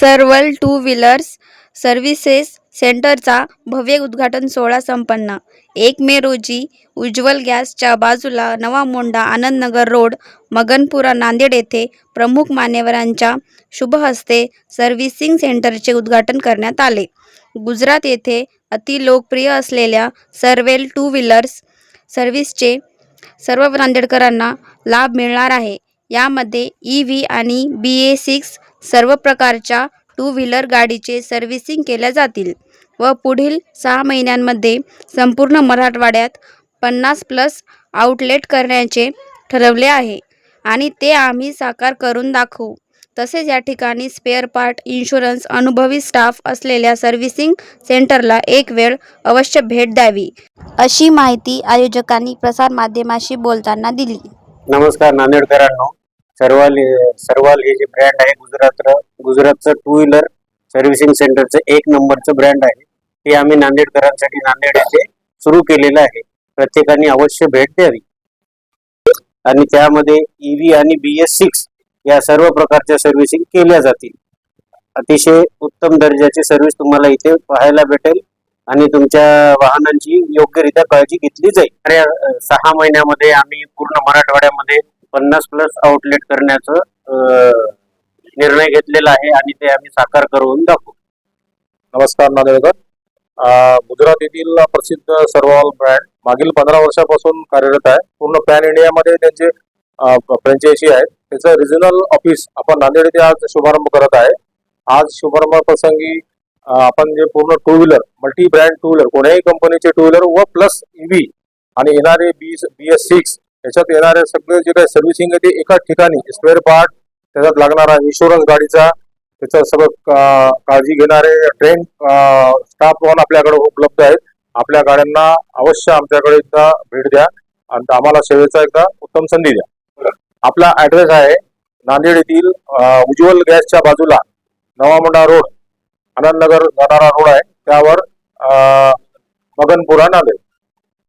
सर्वल two wheelers services सेंटरचा भव्य उद्घाटन सोहळा संपन्न. 1 मे रोजी उज्ज्वल गॅसच्या बाजूला नवा मोंढा आनंदनगर रोड मगनपुरा नांदेड येथे प्रमुख मान्यवरांच्या शुभहस्ते सर्व्हिसिंग सेंटरचे उद्घाटन करण्यात आले. गुजरात येथे अतिलोकप्रिय असलेल्या सर्वेल टू व्हीलर्स सर्व्हिसचे सर्व नांदेडकरांना लाभ मिळणार आहे. यामध्ये EV आणि BS6 सर्व प्रकारच्या टू व्हीलर गाडीचे सर्व्हिसिंग केल्या जातील व पुढील 6 महिन्यांमध्ये संपूर्ण मराठवाड्यात 50+ आउटलेट करण्याचे ठरवले आहे आणि ते आम्ही साकार करून दाखवू. तसेच या ठिकाणी स्पेअर पार्ट, इन्शुरन्स, अनुभवी स्टाफ असलेल्या सर्व्हिसिंग सेंटरला एक वेळ अवश्य भेट द्यावी, अशी माहिती आयोजकांनी प्रसारमाध्यमांशी बोलताना दिली. नमस्कार नांदेडकरांनो, सर्वाल हे जे ब्रँड आहे गुजरातचं टू व्हीलर सर्व्हिसिंग सेंटरचं 1 नंबरचं ब्रँड आहे. हे आम्ही नांदेडकरांसाठी नांदेड येथे सुरू केलेलं आहे. प्रत्येकाने अवश्य भेट द्यावी आणि त्यामध्ये EV आणि BS6 या सर्व प्रकारच्या सर्व्हिसिंग केल्या जातील. अतिशय उत्तम दर्जाची सर्व्हिस तुम्हाला इथे पाहायला भेटेल आणि तुमच्या वाहनांची योग्यरित्या काळजी घेतली जाईल. 6 महिन्यामध्ये आम्ही पूर्ण मराठवाड्यामध्ये 50+ आउटलेट करण्याचं निर्णय घेतलेला आहे आणि ते आम्ही साकार करून दाखवू. नमस्कार नांदेडकर. गुजरात येथील प्रसिद्ध सर्वाल ब्रँड मागील 15 वर्षापासून कार्यरत आहे. पूर्ण पॅन इंडियामध्ये त्यांचे फ्रँचायझी आहे. त्याचं रिजनल ऑफिस आपण नांदेड येथे आज शुभारंभ करत आहे. आज शुभारंभ प्रसंगी आपण जे पूर्ण two wheeler multi brand two wheeler कोणत्याही कंपनीचे टू व्हीलर व प्लस EV आणि येणारे BS6 याच्यात येणारे सगळे जे काही सर्व्हिसिंग आहे ते एकाच ठिकाणी, स्पेअर पार्ट, त्याच्यात लागणारा इन्शुरन्स गाडीचा, त्याचं सगळं काळजी घेणारे ट्रेन स्टाफ पण आपल्याकडे उपलब्ध आहेत. आपल्या गाड्यांना अवश्य आमच्याकडे एकदा भेट द्या आणि आम्हाला सेवेचा एकदा उत्तम संधी द्या. आपला ॲड्रेस आहे नांदेड येथील उज्ज्वल गॅसच्या बाजूला नवा मोंढा रोड आनंदनगर जाणारा रोड आहे, त्यावर मगनपुरा नांदेड.